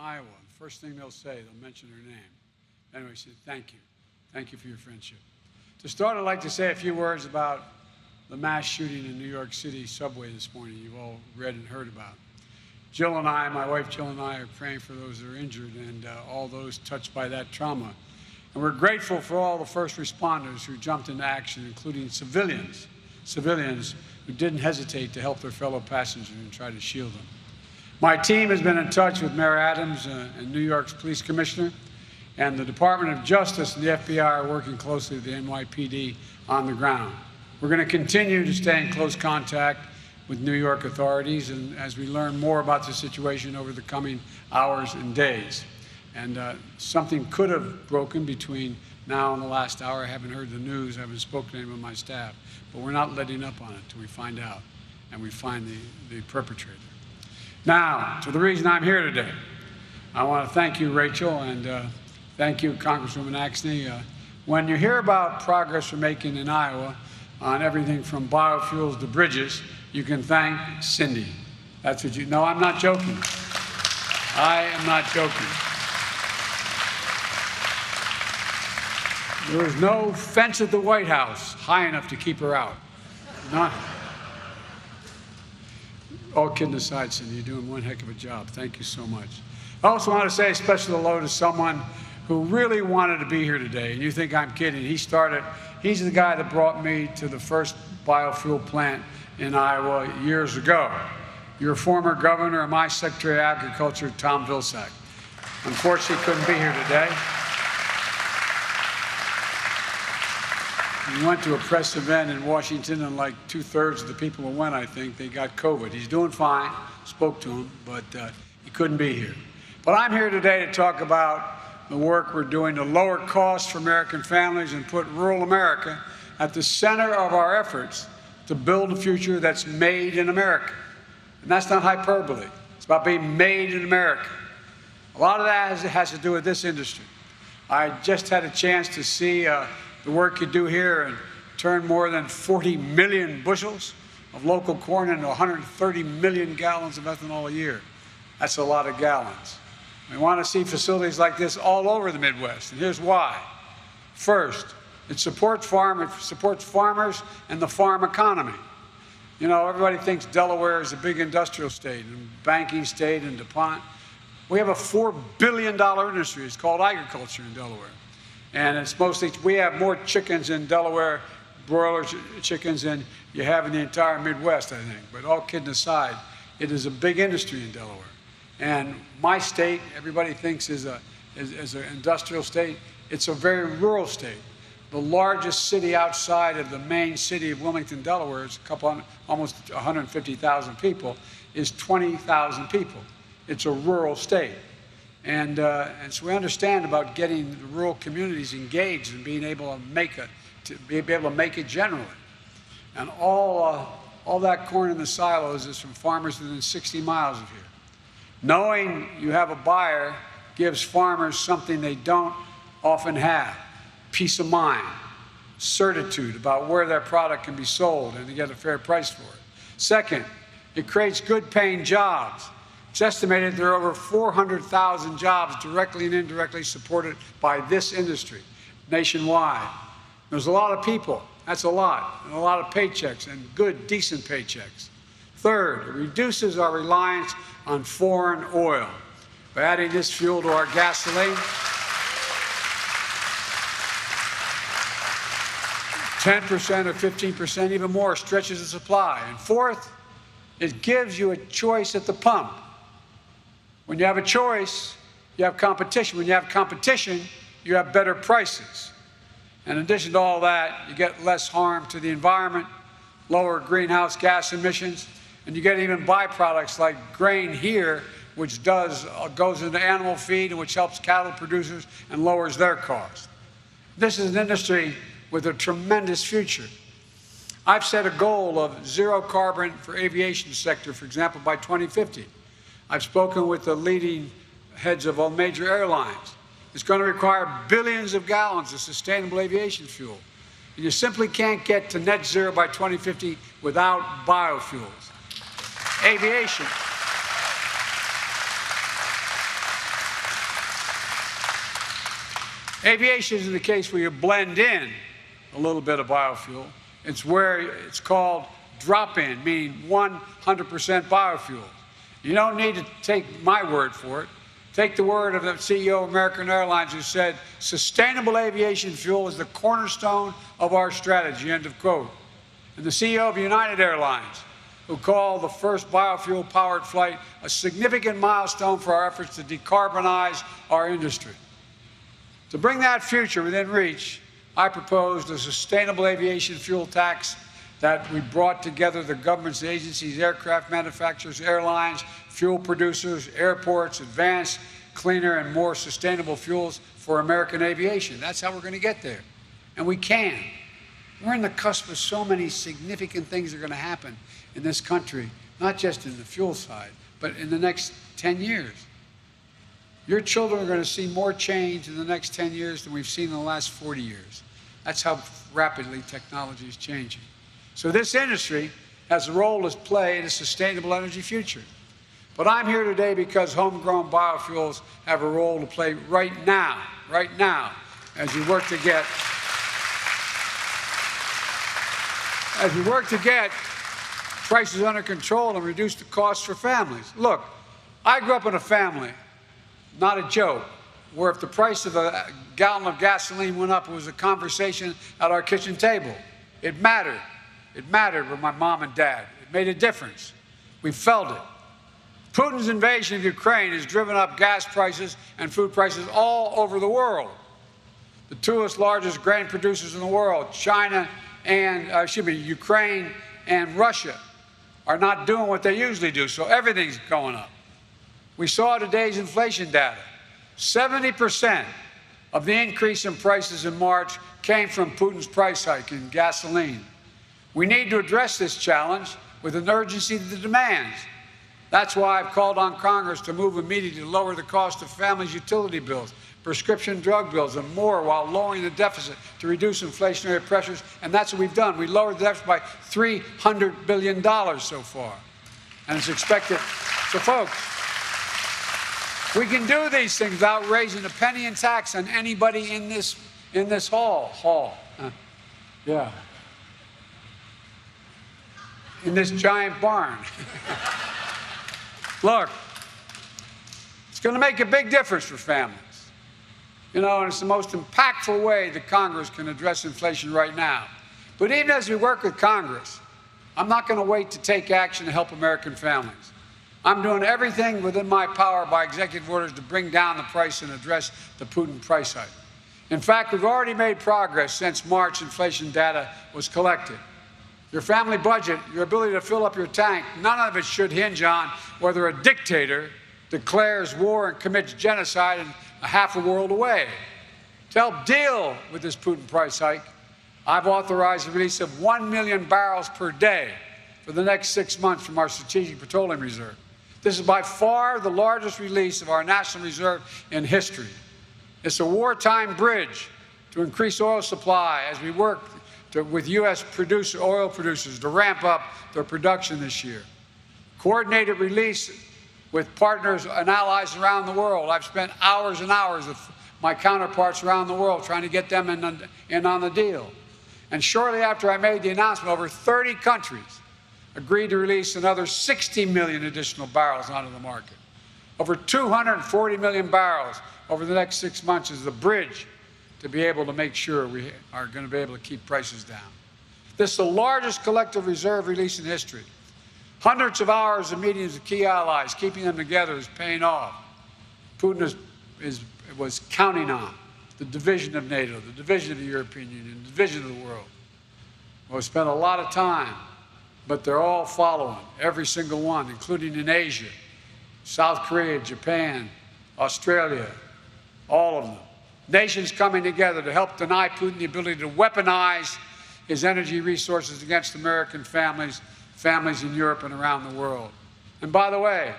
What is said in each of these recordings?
Iowa. The first thing they'll say, they'll mention her name. Anyway, she said, thank you. Thank you for your friendship. To start, I'd like to say a few words about the mass shooting in New York City subway this morning you've all read and heard about. Jill and I, my wife Jill and I, are praying for those that are injured and all those touched by that trauma. And we're grateful for all the first responders who jumped into action, including civilians who didn't hesitate to help their fellow passengers and try to shield them. My team has been in touch with Mayor Adams and New York's police commissioner, and the Department of Justice and the FBI are working closely with the NYPD on the ground. We're going to continue to stay in close contact with New York authorities and as we learn more about the situation over the coming hours and days. And something could have broken between now and the last hour. I haven't heard the news. I haven't spoken to anyone of my staff. But we're not letting up on it until we find out and we find the perpetrator. Now, to the reason I'm here today. I want to thank you, Rachel, and thank you, Congresswoman Axne. When you hear about progress we're making in Iowa on everything from biofuels to bridges, you can thank Cindy. That's what you... No, I'm not joking. I am not joking. There was no fence at the White House high enough to keep her out. Not. All kidding aside, Cindy, you're doing one heck of a job. Thank you so much. I also want to say a special hello to someone who really wanted to be here today. And you think I'm kidding. He's the guy that brought me to the first biofuel plant in Iowa years ago. Your former governor and my Secretary of Agriculture, Tom Vilsack. Unfortunately, he couldn't be here today. He went to a press event in Washington, and like 2/3 of the people who went, I think, they got COVID. He's doing fine, spoke to him, but he couldn't be here. But I'm here today to talk about the work we're doing to lower costs for American families and put rural America at the center of our efforts to build a future that's made in America. And that's not hyperbole. It's about being made in America. A lot of that has to do with this industry. I just had a chance to see the work you do here and turn more than 40 million bushels of local corn into 130 million gallons of ethanol a year. That's a lot of gallons. We want to see facilities like this all over the Midwest, and here's why. First, it supports farmers and the farm economy. You know, everybody thinks Delaware is a big industrial state and banking state and DuPont. We have a $4 billion industry. It's called agriculture in Delaware. And it's mostly, we have more chickens in Delaware, broiler chickens, than you have in the entire Midwest, I think. But all kidding aside, it is a big industry in Delaware. And my state, everybody thinks is an industrial state. It's a very rural state. The largest city outside of the main city of Wilmington, Delaware, is almost 150,000 people, is 20,000 people. It's a rural state. And so we understand about getting the rural communities engaged and being able to make it generally. And all that corn in the silos is from farmers within 60 miles of here. Knowing you have a buyer gives farmers something they don't often have: peace of mind, certitude about where their product can be sold and to get a fair price for it. Second, it creates good-paying jobs. It's estimated there are over 400,000 jobs directly and indirectly supported by this industry nationwide. There's a lot of people. That's a lot. And a lot of paychecks, and good, decent paychecks. Third, it reduces our reliance on foreign oil. By adding this fuel to our gasoline, 10% or 15%, even more, stretches the supply. And fourth, it gives you a choice at the pump. When you have a choice, you have competition. When you have competition, you have better prices. In addition to all that, you get less harm to the environment, lower greenhouse gas emissions, and you get even byproducts like grain here, which goes into animal feed and which helps cattle producers and lowers their cost. This is an industry with a tremendous future. I've set a goal of zero carbon for aviation sector, for example, by 2050. I've spoken with the leading heads of all major airlines. It's going to require billions of gallons of sustainable aviation fuel. And you simply can't get to net zero by 2050 without biofuels. Aviation. Aviation isn't the case where you blend in a little bit of biofuel. It's where it's called drop-in, meaning 100% biofuel. You don't need to take my word for it. Take the word of the CEO of American Airlines, who said, sustainable aviation fuel is the cornerstone of our strategy, end of quote. And the CEO of United Airlines, who called the first biofuel-powered flight a significant milestone for our efforts to decarbonize our industry. To bring that future within reach, I proposed a sustainable aviation fuel tax that we brought together the government's agencies, aircraft manufacturers, airlines, fuel producers, airports, advanced, cleaner, and more sustainable fuels for American aviation. That's how we're going to get there. And we can. We're in the cusp of so many significant things that are going to happen in this country, not just in the fuel side, but in the next 10 years. Your children are going to see more change in the next 10 years than we've seen in the last 40 years. That's how rapidly technology is changing. So this industry has a role to play in a sustainable energy future. But I'm here today because homegrown biofuels have a role to play right now, as we work to get prices under control and reduce the costs for families. Look, I grew up in a family, not a joke, where if the price of a gallon of gasoline went up, it was a conversation at our kitchen table. It mattered. It mattered with my mom and dad. It made a difference. We felt it. Putin's invasion of Ukraine has driven up gas prices and food prices all over the world. The two largest grain producers in the world, Ukraine and Russia, are not doing what they usually do, so everything's going up. We saw today's inflation data. 70% of the increase in prices in March came from Putin's price hike in gasoline. We need to address this challenge with an urgency that demands. That's why I've called on Congress to move immediately to lower the cost of families' utility bills, prescription drug bills, and more, while lowering the deficit to reduce inflationary pressures. And that's what we've done. We lowered the deficit by $300 billion so far. And it's expected. So, folks, we can do these things without raising a penny in tax on anybody in this hall. In this giant barn. Look, it's going to make a big difference for families. And it's the most impactful way that Congress can address inflation right now. But even as we work with Congress, I'm not going to wait to take action to help American families. I'm doing everything within my power by executive orders to bring down the price and address the Putin price hike. In fact, we've already made progress since March inflation data was collected. Your family budget, your ability to fill up your tank, none of it should hinge on whether a dictator declares war and commits genocide in half a world away. To help deal with this Putin price hike, I've authorized the release of 1 million barrels per day for the next 6 months from our Strategic Petroleum Reserve. This is by far the largest release of our national reserve in history. It's a wartime bridge to increase oil supply as we work with U.S. oil producers to ramp up their production this year. Coordinated release with partners and allies around the world. I've spent hours and hours with my counterparts around the world trying to get them in on the deal. And shortly after I made the announcement, over 30 countries agreed to release another 60 million additional barrels onto the market. Over 240 million barrels over the next 6 months is the bridge to be able to make sure we are going to be able to keep prices down. This is the largest collective reserve release in history. Hundreds of hours of meetings with key allies, keeping them together, is paying off. Putin was counting on the division of NATO, the division of the European Union, the division of the world. Well, we spent a lot of time, but they're all following, every single one, including in Asia, South Korea, Japan, Australia, all of them. Nations coming together to help deny Putin the ability to weaponize his energy resources against American families in Europe and around the world. And by the way,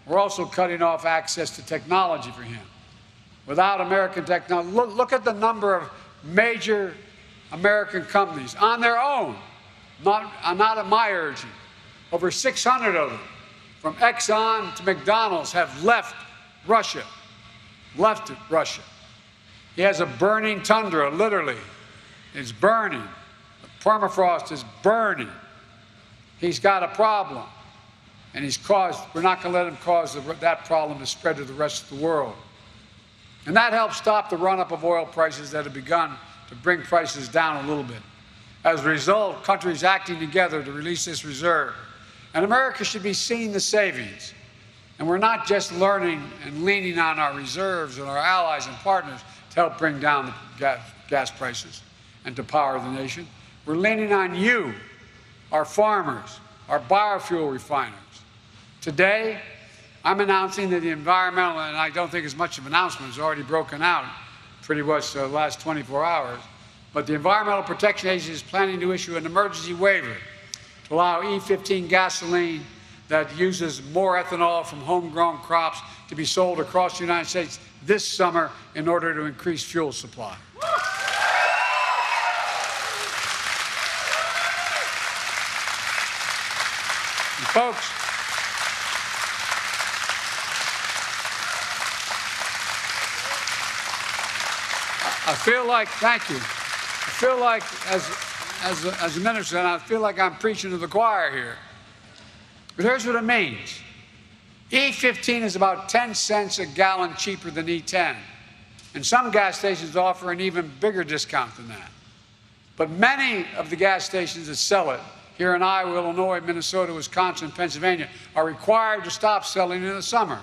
we're also cutting off access to technology for him. Without American technology, look at the number of major American companies on their own, not at my urging. Over 600 of them, from Exxon to McDonald's, have left Russia. He has a burning tundra, literally. It's burning. The permafrost is burning. He's got a problem. And we're not going to let him cause that problem to spread to the rest of the world. And that helps stop the run-up of oil prices that have begun to bring prices down a little bit. As a result, countries acting together to release this reserve. And America should be seeing the savings. And we're not just learning and leaning on our reserves and our allies and partners to help bring down the gas prices and to power the nation. We're leaning on you, our farmers, our biofuel refiners. Today, I'm announcing that the environmental, and I don't think it's much of an announcement, it's already broken out pretty much the last 24 hours, but the Environmental Protection Agency is planning to issue an emergency waiver to allow E15 gasoline that uses more ethanol from homegrown crops to be sold across the United States this summer in order to increase fuel supply. And folks, I feel like, thank you, I feel like as a minister, and I feel like I'm preaching to the choir here. But here's what it means. E15 is about 10 cents a gallon cheaper than E10. And some gas stations offer an even bigger discount than that. But many of the gas stations that sell it here in Iowa, Illinois, Minnesota, Wisconsin, Pennsylvania are required to stop selling in the summer.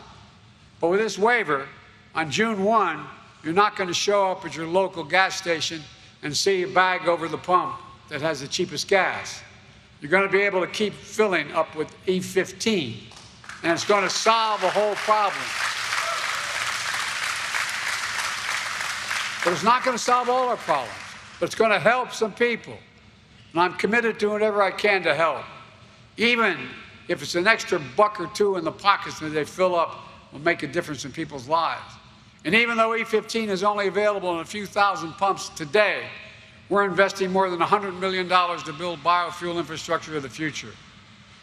But with this waiver, on June 1, you're not going to show up at your local gas station and see a bag over the pump that has the cheapest gas. You're going to be able to keep filling up with E15, and it's going to solve the whole problem. But it's not going to solve all our problems, but it's going to help some people. And I'm committed to whatever I can to help. Even if it's an extra buck or two in the pockets that they fill up will make a difference in people's lives. And even though E15 is only available in a few thousand pumps today, we're investing more than $100 million to build biofuel infrastructure of the future.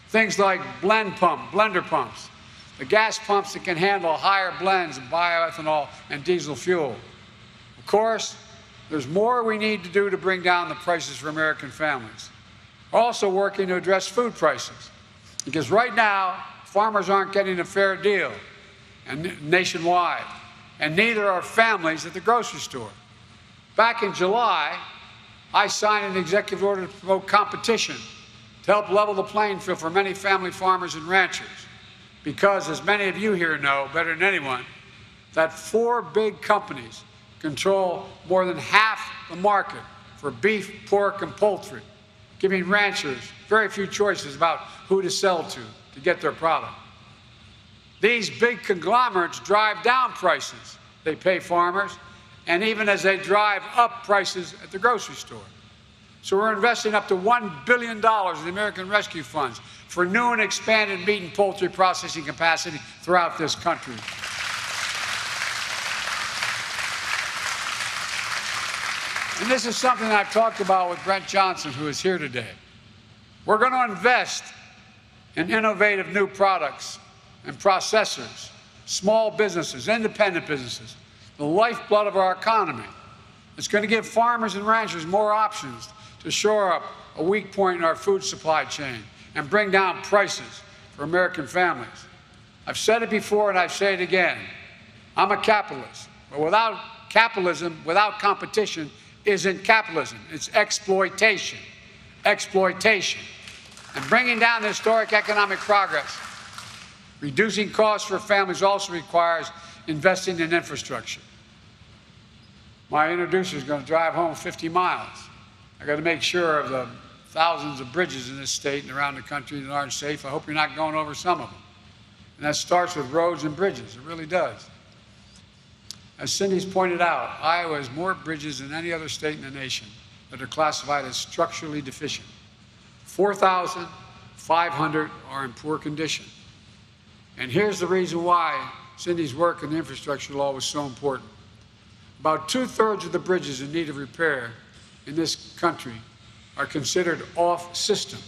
Things like blender pumps, the gas pumps that can handle higher blends of bioethanol and diesel fuel. Of course, there's more we need to do to bring down the prices for American families. We're also working to address food prices, because right now, farmers aren't getting a fair deal nationwide, and neither are families at the grocery store. Back in July, I signed an executive order to promote competition to help level the playing field for many family farmers and ranchers. Because, as many of you here know better than anyone, that 4 big companies control more than half the market for beef, pork, and poultry, giving ranchers very few choices about who to sell to get their product. These big conglomerates drive down prices they pay farmers, and even as they drive up prices at the grocery store. So we're investing up to $1 billion in the American Rescue Funds for new and expanded meat and poultry processing capacity throughout this country. And this is something I've talked about with Brent Johnson, who is here today. We're going to invest in innovative new products and processors, small businesses, independent businesses, the lifeblood of our economy. It's going to give farmers and ranchers more options to shore up a weak point in our food supply chain and bring down prices for American families. I've said it before and I say it again. I'm a capitalist, but without capitalism, without competition, isn't capitalism. It's exploitation. Exploitation. And bringing down the historic economic progress, reducing costs for families also requires investing in infrastructure. My introducer is going to drive home 50 miles. I got to make sure of the thousands of bridges in this state and around the country that aren't safe. I hope you're not going over some of them. And that starts with roads and bridges. It really does. As Cindy's pointed out, Iowa has more bridges than any other state in the nation that are classified as structurally deficient. 4,500 are in poor condition. And here's the reason why Cindy's work in the infrastructure law was so important. About 2/3 of the bridges in need of repair in this country are considered off-system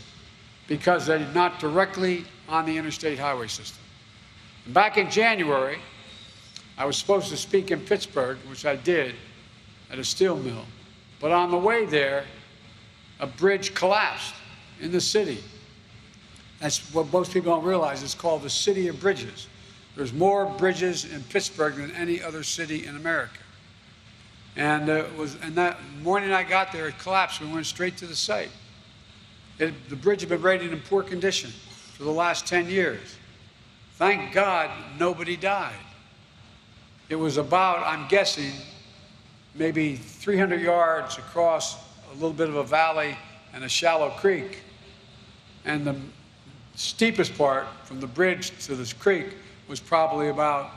because they're not directly on the interstate highway system. And back in January, I was supposed to speak in Pittsburgh, which I did, at a steel mill. But on the way there, a bridge collapsed in the city. That's what most people don't realize. It's called the City of Bridges. There's more bridges in Pittsburgh than any other city in America. And that morning I got there, it collapsed. We went straight to the site. The bridge had been rated in poor condition for the last 10 years. Thank God nobody died. It was about, I'm guessing, maybe 300 yards across a little bit of a valley and a shallow creek. And the steepest part from the bridge to this creek was probably about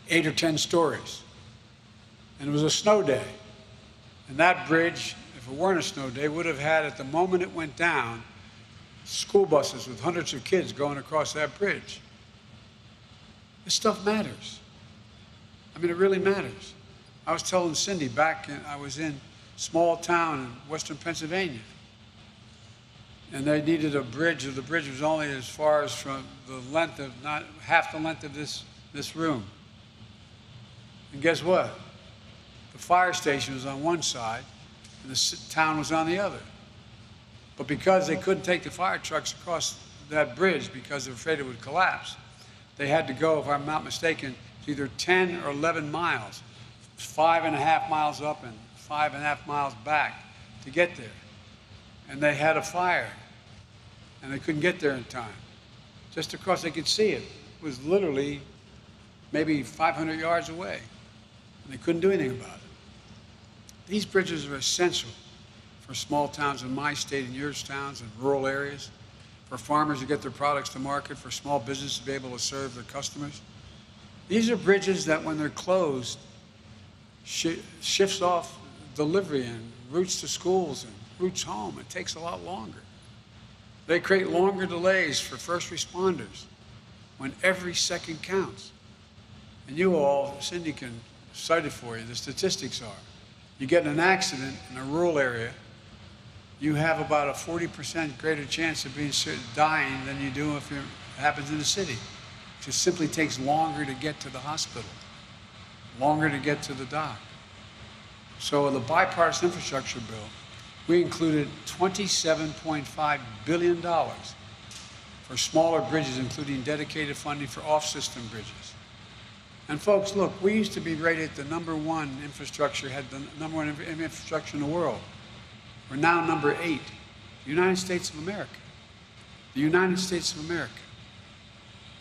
8 or 10 stories. And it was a snow day. And that bridge, if it weren't a snow day, would have had, at the moment it went down, school buses with hundreds of kids going across that bridge. This stuff matters. I mean, it really matters. I was telling Cindy I was in a small town in western Pennsylvania. And they needed a bridge. The bridge was only as far as from the length of, not half the length of this room. And guess what? The fire station was on one side and the town was on the other. But because they couldn't take the fire trucks across that bridge because they were afraid it would collapse, they had to go, if I'm not mistaken, to either 10 or 11 miles, 5.5 miles up and 5.5 miles back to get there. And they had a fire, and they couldn't get there in time. Just across, they could see it. It was literally maybe 500 yards away, and they couldn't do anything about it. These bridges are essential for small towns in my state and yours towns and rural areas, for farmers to get their products to market, for small businesses to be able to serve their customers. These are bridges that, when they're closed, shifts off delivery and routes to schools and routes home. It takes a lot longer. They create longer delays for first responders when every second counts. And you all, Cindy can cite it for you, the statistics are. You get in an accident in a rural area, you have about a 40% greater chance of dying than you do if it happens in the city. It just simply takes longer to get to the hospital, longer to get to the doc. So in the bipartisan infrastructure bill, we included $27.5 billion for smaller bridges, including dedicated funding for off-system bridges. And folks, look, we used to be rated the #1 infrastructure, had the #1 infrastructure in the world. We're now number 8, the United States of America. The United States of America.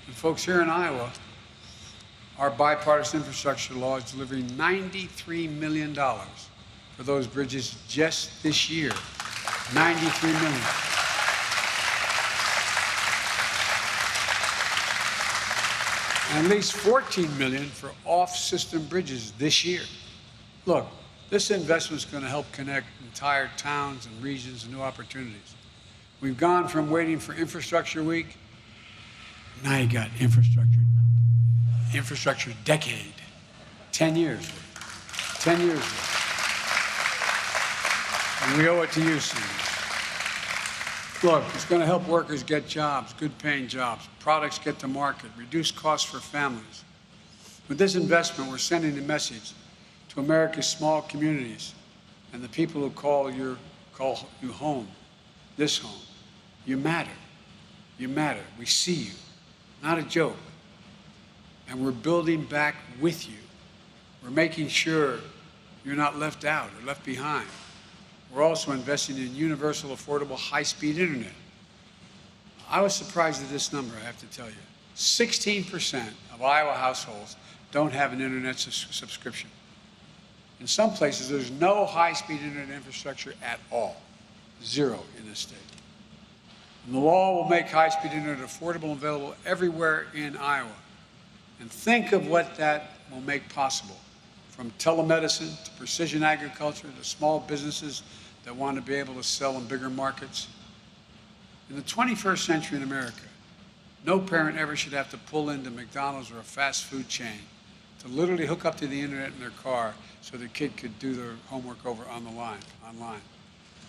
And folks, here in Iowa, our bipartisan infrastructure law is delivering $93 million for those bridges just this year. $93 million. And at least $14 million for off-system bridges this year. Look, this investment is going to help connect entire towns and regions and new opportunities. We've gone from waiting for Infrastructure Week, now you got infrastructure decade, 10 years. 10 years. And we owe it to you, Cindy. Look, it's going to help workers get jobs, good paying jobs, products get to market, reduce costs for families. With this investment, we're sending a message to America's small communities and the people who call you home, this home. You matter. You matter. We see you. Not a joke. And we're building back with you. We're making sure you're not left out or left behind. We're also investing in universal, affordable, high-speed internet. I was surprised at this number, I have to tell you. 16% of Iowa households don't have an internet subscription. In some places, there's no high-speed internet infrastructure at all. 0 in this state. And the law will make high-speed internet affordable and available everywhere in Iowa. And think of what that will make possible, from telemedicine to precision agriculture to small businesses that want to be able to sell in bigger markets. In the 21st century in America, no parent ever should have to pull into McDonald's or a fast food chain to literally hook up to the internet in their car so their kid could do their homework over online.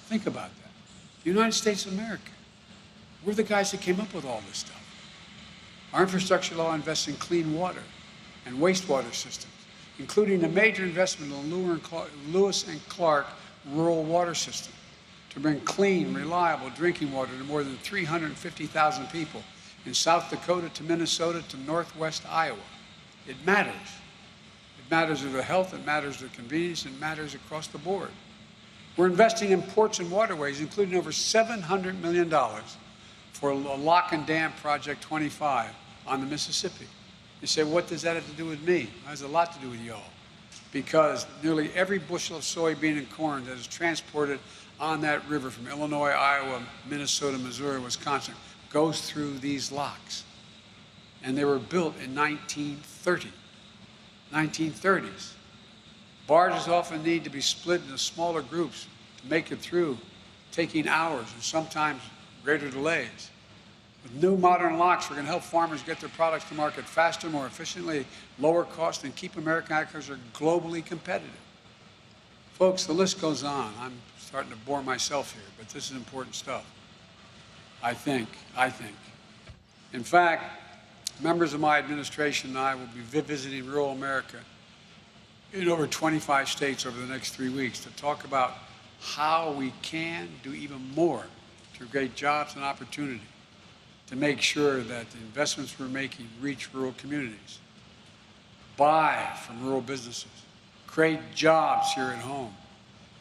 Think about that. The United States of America. We're the guys that came up with all this stuff. Our infrastructure law invests in clean water and wastewater systems, including a major investment in the Lewis and Clark rural water system to bring clean, reliable drinking water to more than 350,000 people in South Dakota to Minnesota to Northwest Iowa. It matters. It matters to the health, it matters to convenience, it matters across the board. We're investing in ports and waterways, including over $700 million for a lock and dam project 25 on the Mississippi. You say, what does that have to do with me? It has a lot to do with y'all. Because nearly every bushel of soybean and corn that is transported on that river from Illinois, Iowa, Minnesota, Missouri, Wisconsin goes through these locks. And they were built in 1930s. Barges often need to be split into smaller groups to make it through, taking hours and sometimes greater delays. With new modern locks, we're going to help farmers get their products to market faster, more efficiently, lower cost, and keep American agriculture globally competitive. Folks, the list goes on. I'm starting to bore myself here, but this is important stuff. I think. In fact, members of my administration and I will be visiting rural America in over 25 states over the next 3 weeks to talk about how we can do even more to create jobs and opportunity, to make sure that the investments we're making reach rural communities, buy from rural businesses, create jobs here at home,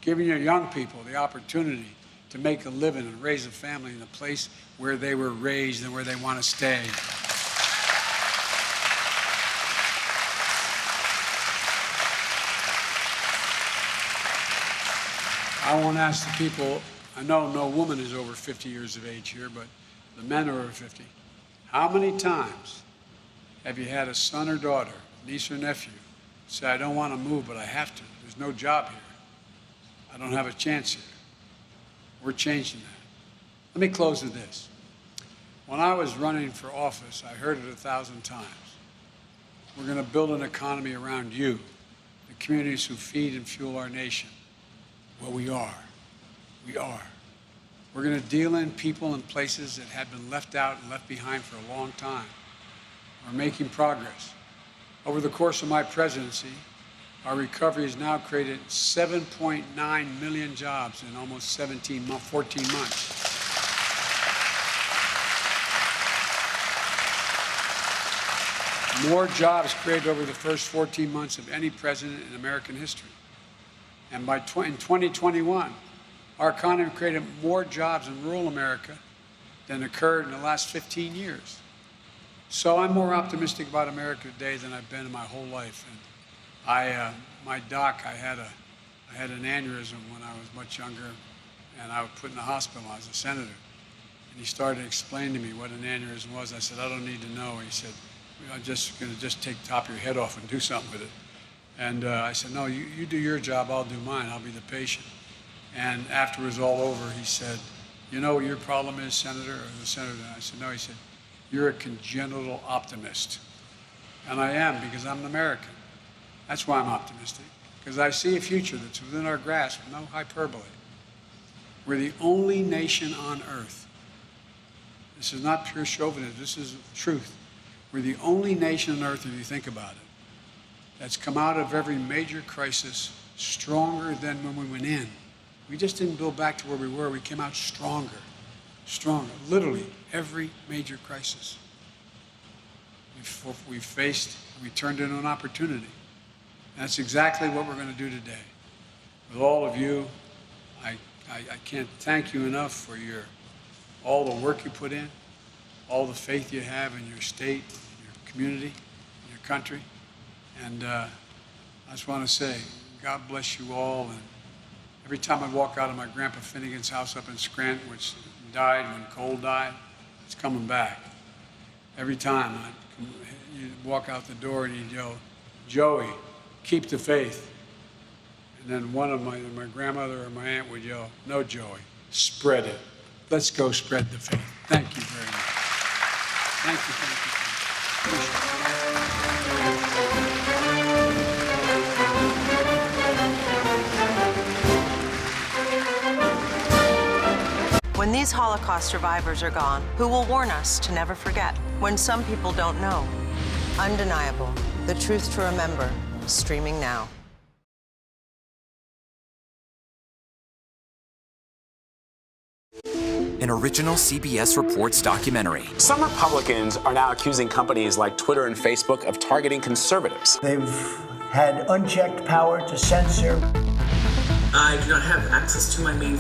giving your young people the opportunity to make a living and raise a family in the place where they were raised and where they want to stay. I won't ask the people, I know no woman is over 50 years of age here, but the men are over 50. How many times have you had a son or daughter, niece or nephew, say, I don't want to move, but I have to. There's no job here. I don't have a chance here. We're changing that. Let me close with this. When I was running for office, I heard it 1,000 times. We're going to build an economy around you, the communities who feed and fuel our nation. Well, we are. We are. We're going to deal in people and places that have been left out and left behind for a long time. We're making progress. Over the course of my presidency, our recovery has now created 7.9 million jobs in almost 14 months. More jobs created over the first 14 months of any president in American history. And in 2021, our economy created more jobs in rural America than occurred in the last 15 years. So I'm more optimistic about America today than I've been in my whole life. And my doc, I had an aneurysm when I was much younger, and I was put in the hospital. I was a senator. And he started explaining to me what an aneurysm was. I said, I don't need to know. He said, I'm just going to take the top of your head off and do something with it. And I said, no, you do your job, I'll do mine. I'll be the patient. And after it was all over, he said, you know what your problem is, Senator? Or the senator? And I said, no. He said, you're a congenital optimist. And I am, because I'm an American. That's why I'm optimistic, because I see a future that's within our grasp, no hyperbole. We're the only nation on earth. This is not pure chauvinism, this is truth. We're the only nation on earth, if you think about it, that's come out of every major crisis stronger than when we went in. We just didn't go back to where we were, we came out stronger. Literally every major crisis we turned into an opportunity. And that's exactly what we're going to do today. With all of you, I can't thank you enough for all the work you put in, all the faith you have in your state, your community, your country. And I just want to say, God bless you all. And every time I walk out of my Grandpa Finnegan's house up in Scranton, which died when Cole died, it's coming back. Every time you walk out the door and you yell, Joey, keep the faith. And then one of my grandmother or my aunt would yell, no, Joey, spread it. Let's go spread the faith. Thank you very much. Thank you. When these Holocaust survivors are gone, who will warn us to never forget? When some people don't know. Undeniable, the truth to remember. streaming now. An original CBS Reports documentary. Some Republicans are now accusing companies like Twitter and Facebook of targeting conservatives. They've had unchecked power to censor. I do not have access to my main